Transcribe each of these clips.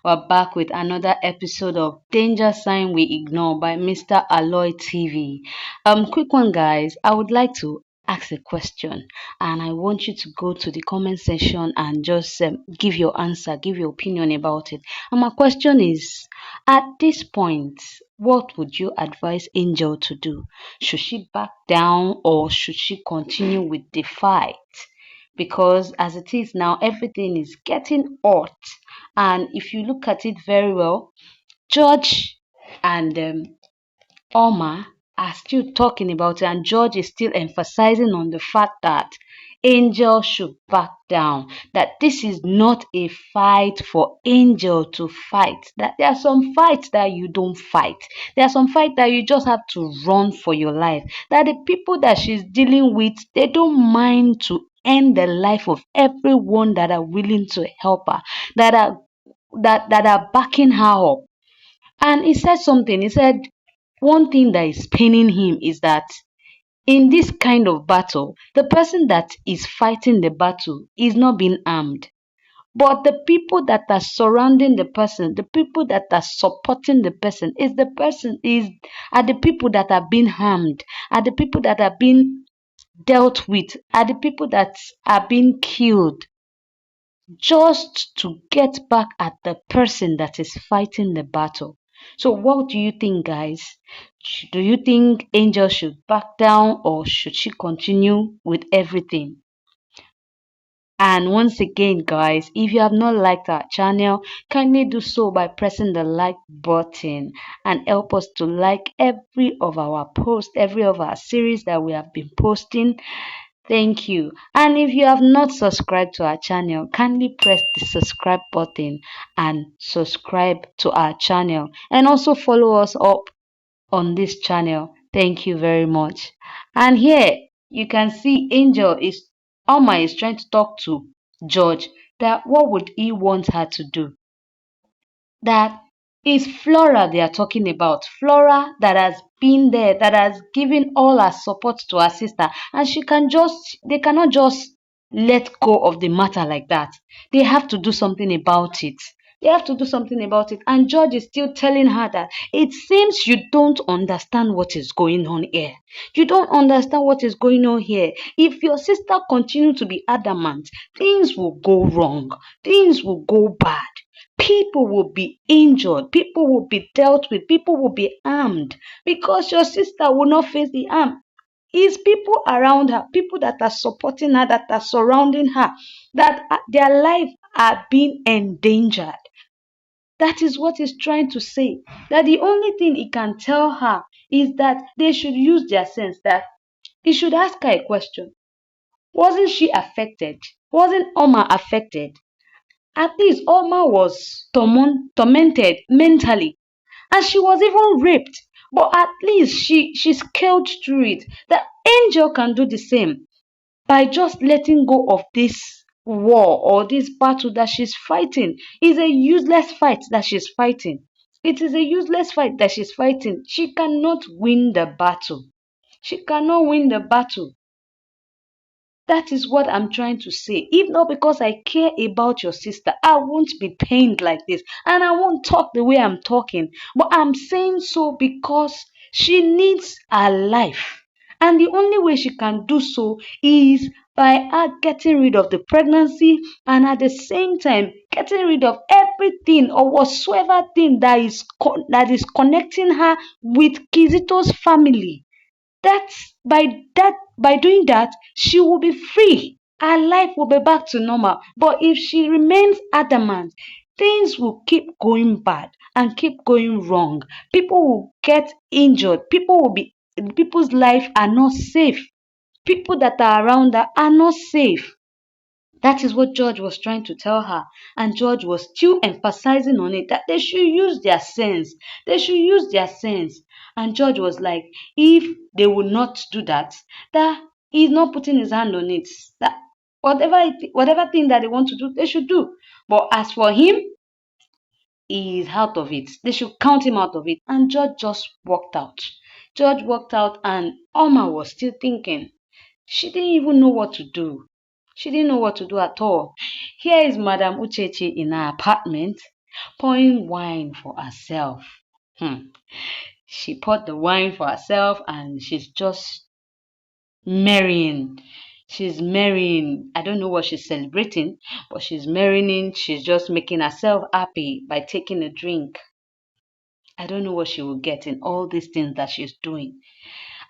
We're back with another episode of Danger Sign We Ignore by Mr. Aloy TV. Quick one, guys. I would like to ask a question, and I want you to go to the comment section and just give your answer, give your opinion about it. And my question is: at this point, what would you advise Angel to do? Should she back down or should she continue with the fight? Because as it is now, everything is getting hot. And if you look at it very well, George and Oma are still talking about it, and George is still emphasizing on the fact that Angel should back down, that this is not a fight for Angel to fight, that there are some fights that you don't fight, there are some fights that you just have to run for your life, that the people that she's dealing with, they don't mind to end the life of everyone that are willing to help her, that are backing her up. And he said something. He said one thing that is paining him is that in this kind of battle, the person that is fighting the battle is not being armed. But the people that are surrounding the person, the people that are supporting the person, are the people that are being harmed, are the people that are being dealt with, are the people that are being killed just to get back at the person that is fighting the battle. So, what do you think, guys? Do you think Angel should back down or should she continue with everything? And once again, guys, if you have not liked our channel, kindly do so by pressing the like button and help us to like every of our posts, every of our series that we have been posting. Thank you. And if you have not subscribed to our channel, kindly press the subscribe button and subscribe to our channel. And also follow us up on this channel. Thank you very much. And here you can see Angel is Alma is trying to talk to George that what would he want her to do? That is Flora they are talking about. Flora that has been there, that has given all her support to her sister, and they cannot just let go of the matter like that. They have to do something about it. They have to do something about it. And George is still telling her that it seems you don't understand what is going on here. You don't understand what is going on here. If your sister continues to be adamant, things will go wrong. Things will go bad. People will be injured, people will be dealt with, people will be harmed because your sister will not face the harm. It's people around her, people that are supporting her, that are surrounding her, that their life are being endangered. That is what he's trying to say. That the only thing he can tell her is that they should use their sense, that he should ask her a question. Wasn't she affected? Wasn't Oma affected? At least Oma was tormented mentally, and she was even raped. But at least she scaled through it. The angel can do the same by just letting go of this war or this battle that she's fighting. It's a useless fight that she's fighting. It is a useless fight that she's fighting. She cannot win the battle. She cannot win the battle. That is what I'm trying to say. If not because I care about your sister, I won't be pained like this. And I won't talk the way I'm talking. But I'm saying so because she needs her life. And the only way she can do so is by her getting rid of the pregnancy and at the same time getting rid of everything or whatsoever thing that is connecting her with Kizito's family. By doing that, she will be free. Her life will be back to normal. But if she remains adamant, things will keep going bad and keep going wrong. People will get injured. People's life are not safe. People that are around her are not safe. That is what George was trying to tell her. And George was still emphasizing on it that they should use their sense. They should use their sense. And George was like, if they will not do that, that he's not putting his hand on it. That whatever thing that they want to do, they should do. But as for him, he is out of it. They should count him out of it. And George just walked out. George walked out and Alma was still thinking. She didn't even know what to do. She didn't know what to do at all. Here is Madam Uchechi in her apartment, pouring wine for herself. She poured the wine for herself and she's just marrying. She's marrying. I don't know what she's celebrating, but she's marrying. She's just making herself happy by taking a drink. I don't know what she will get in all these things that she's doing.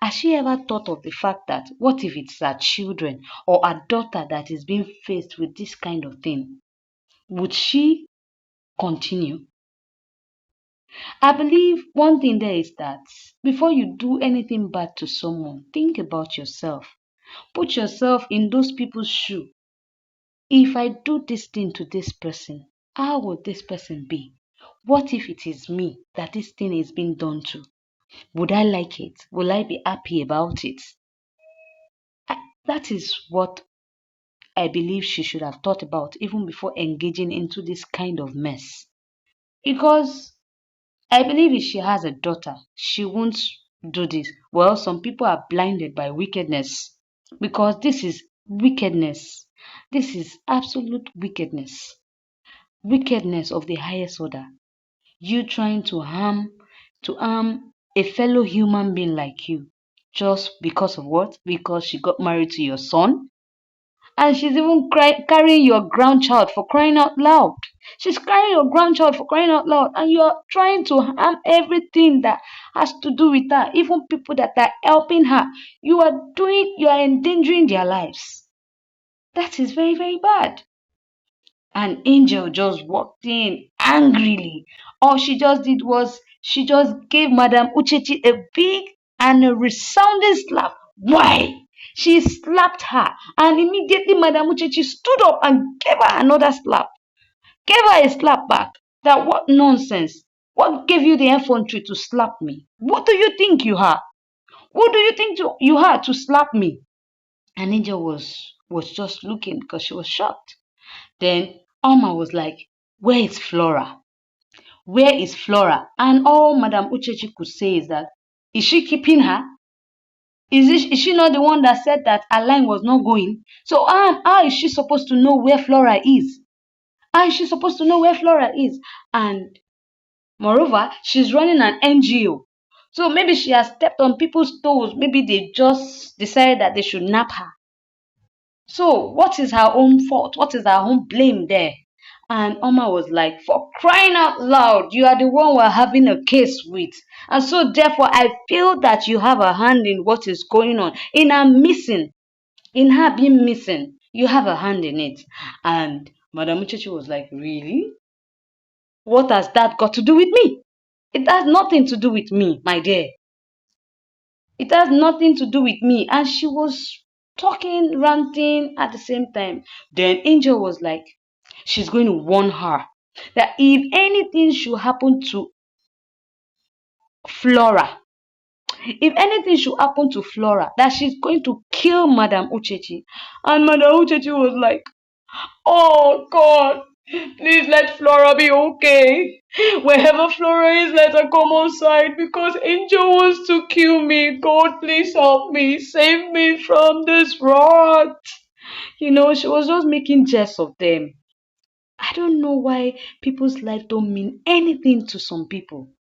Has she ever thought of the fact that what if it's her children or her daughter that is being faced with this kind of thing? Would she continue? I believe one thing there is that before you do anything bad to someone, think about yourself. Put yourself in those people's shoe. If I do this thing to this person, how would this person be? What if it is me that this thing is being done to? Would I like it? Will I be happy about it? That is what I believe she should have thought about even before engaging into this kind of mess. Because I believe if she has a daughter, she won't do this. Well, some people are blinded by wickedness because this is wickedness. This is absolute wickedness. Wickedness of the highest order. You trying to harm a fellow human being like you just because of what? Because she got married to your son? And she's even carrying your grandchild for crying out loud. She's carrying your grandchild for crying out loud, and you're trying to harm everything that has to do with her, even people that are helping her. You are endangering their lives. That is very, very bad. An angel just walked in angrily. All she just did was she just gave Madam Uchechi a big and a resounding slap. Why? She slapped her, and immediately Madam Uchechi stood up and gave her another slap. Gave her a slap back. That what nonsense? What gave you the effrontery to slap me? What do you think you are? What do you think you are to slap me? And Angel was just looking because she was shocked. Then Alma was like, where is Flora? Where is Flora? And all Madam Uchechi could say is that, is she keeping her? Is she not the one that said that her line was not going? So how is she supposed to know where Flora is? How is she supposed to know where Flora is? And moreover, she's running an NGO. So maybe she has stepped on people's toes. Maybe they just decided that they should nap her. So what is her own fault? What is her own blame there? And Oma was like, for crying out loud, you are the one we're having a case with. And so therefore, I feel that you have a hand in what is going on. In her missing, in her being missing, you have a hand in it. And Madam Uchechi was like, really? What has that got to do with me? It has nothing to do with me, my dear. It has nothing to do with me. And she was talking, ranting at the same time. Then Angel was like, she's going to warn her that if anything should happen to Flora, that she's going to kill Madam Uchechi. And Madam Uchechi was like, oh God, please let Flora be okay. Wherever Flora is, let her come outside because Angel wants to kill me. God, please help me. Save me from this rot. She was just making jest of them. I don't know why people's life don't mean anything to some people.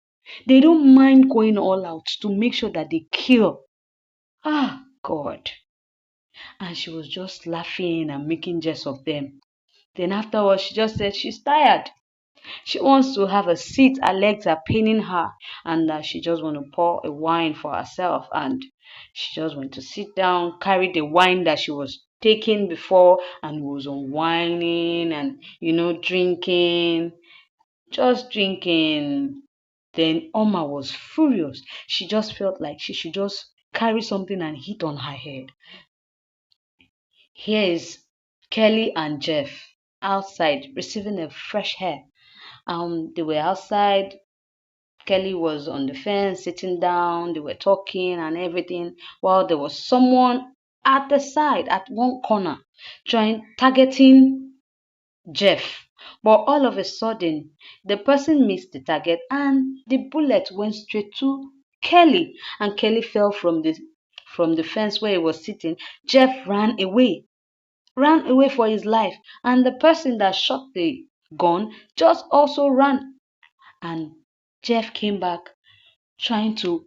They don't mind going all out to make sure that they kill. Ah, God. And she was just laughing and making jest of them. Then afterwards, she just said she's tired. She wants to have a seat. Her legs are paining her. And she just want to pour a wine for herself. And she just went to sit down, carry the wine that she was taking before and was unwinding and, drinking. Just drinking. Then Oma was furious. She just felt like she should just carry something and hit on her head. Here is Kelly and Jeff outside receiving a fresh air. They were outside. Kelly was on the fence, sitting down. They were talking and everything, while there was someone at the side, at one corner, targeting Jeff. But all of a sudden, the person missed the target and the bullet went straight to Kelly. And Kelly fell from the fence where he was sitting. Jeff ran away for his life. And the person that shot the gone, just also ran. And Jeff came back trying to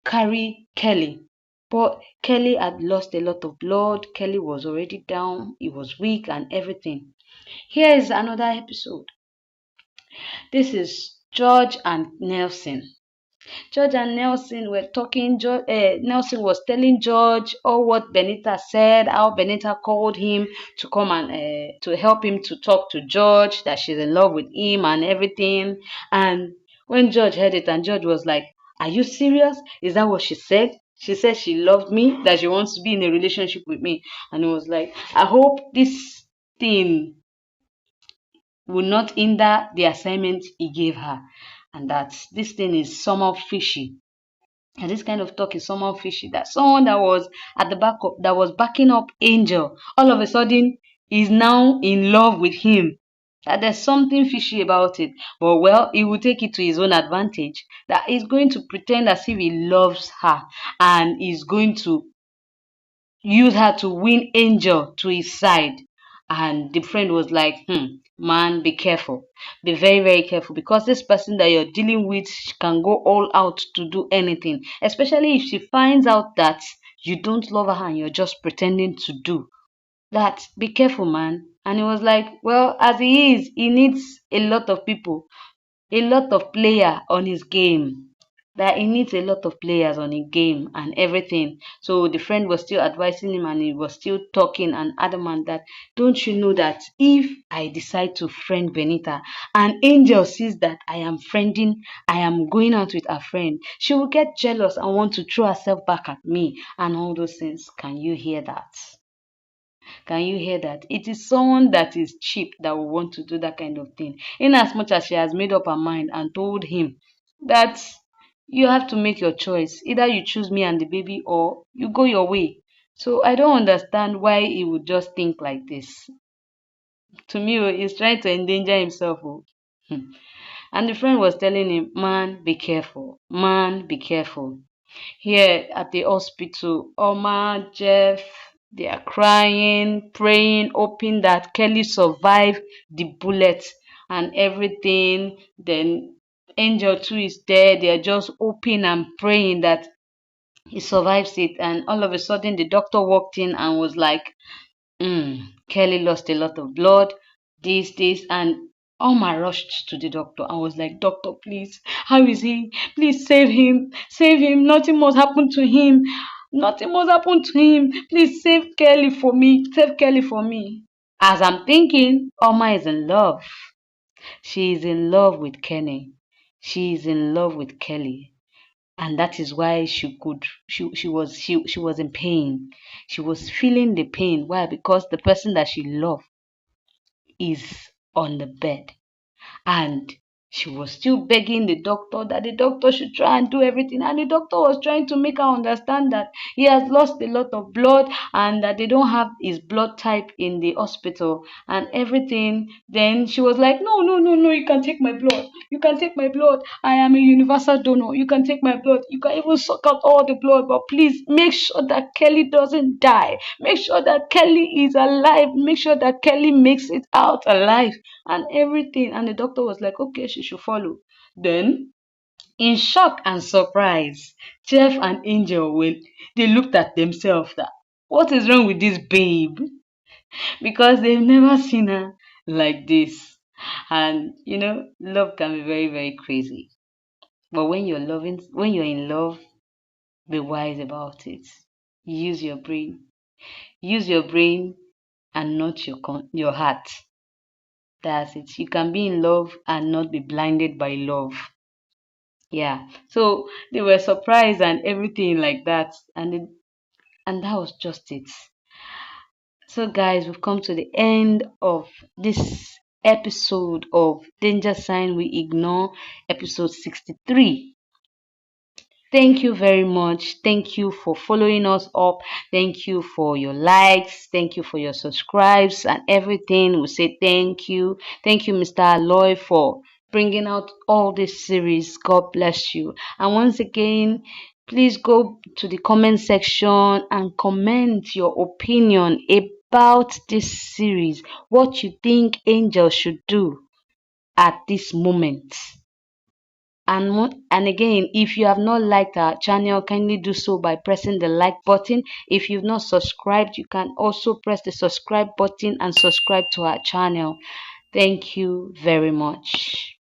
carry Kelly. But Kelly had lost a lot of blood. Kelly was already down. He was weak and everything. Here is another episode. This is George and Nelson. George and Nelson were talking. Nelson was telling George all what Benita said, how Benita called him to come and to help him to talk to George, that she's in love with him and everything. And when George heard it, and George was like, "Are you serious? Is that what she said? She said she loved me, that she wants to be in a relationship with me." And he was like, "I hope this thing will not hinder the assignment he gave her, and that this thing is somehow fishy." And this kind of talk is somehow fishy. That someone that was at the back of, that was backing up Angel, all of a sudden is now in love with him. That there's something fishy about it. But well, he will take it to his own advantage. That he's going to pretend as if he loves her, and he's going to use her to win Angel to his side. And the friend was like, man, be careful. Be very, very careful, because this person that you're dealing with can go all out to do anything, especially if she finds out that you don't love her and you're just pretending to do that. Be careful, man. And he was like, well, as he is, he needs a lot of people, a lot of player on his game, that he needs a lot of players on his game and everything. So the friend was still advising him, and he was still talking and adamant that, don't you know that if I decide to friend Benita and Angel sees that I am going out with a friend, she will get jealous and want to throw herself back at me and all those things. Can you hear that? Can you hear that? It is someone that is cheap that will want to do that kind of thing. In as much as she has made up her mind and told him that you have to make your choice. Either you choose me and the baby, or you go your way. So I don't understand why he would just think like this. To me, he's trying to endanger himself. Hmm. And the friend was telling him, man, be careful. Man, be careful. Here at the hospital, Oma, Jeff, they are crying, praying, hoping that Kelly survived the bullet and everything. Then Angel too is there. They are just hoping and praying that he survives it. And all of a sudden, the doctor walked in and was like, Kelly lost a lot of blood, this, and Alma rushed to the doctor and was like, Doctor, please, how is he? Please save him, nothing must happen to him, nothing must happen to him. Please save Kelly for me. As I'm thinking, Alma is in love. She is in love with Kenny. She is in love with Kelly, and that is why she was in pain. She was feeling the pain. Why? Because the person that she loved is on the bed, and she was still begging the doctor that the doctor should try and do everything. And the doctor was trying to make her understand that he has lost a lot of blood and that they don't have his blood type in the hospital and everything. Then she was like, no, no, no, no, you can take my blood. You can take my blood. I am a universal donor. You can take my blood. You can even suck out all the blood. But please make sure that Kelly doesn't die. Make sure that Kelly is alive. Make sure that Kelly makes it out alive and everything. And the doctor was like, okay, she should follow. Then, in shock and surprise, Jeff and Angel they looked at themselves that, what is wrong with this babe? Because they've never seen her like this. And love can be very, very crazy. But when you're in love, be wise about it. Use your brain. Use your brain and not your heart. That's it. You can be in love and not be blinded by love. Yeah. So they were surprised and everything like that, and that was just it. So guys, we've come to the end of this episode of Danger Sign We Ignore, episode 63. Thank you very much. Thank you for following us up. Thank you for your likes. Thank you for your subscribes and everything. We say thank you. Thank you, Mr. Aloy, for bringing out all this series. God bless you. And once again, please go to the comment section and comment your opinion about this series. What you think Angel should do. at this moment. And again, if you have not liked our channel, kindly do so by pressing the like button. If you've not subscribed, you can also press the subscribe button and subscribe to our channel. Thank you very much.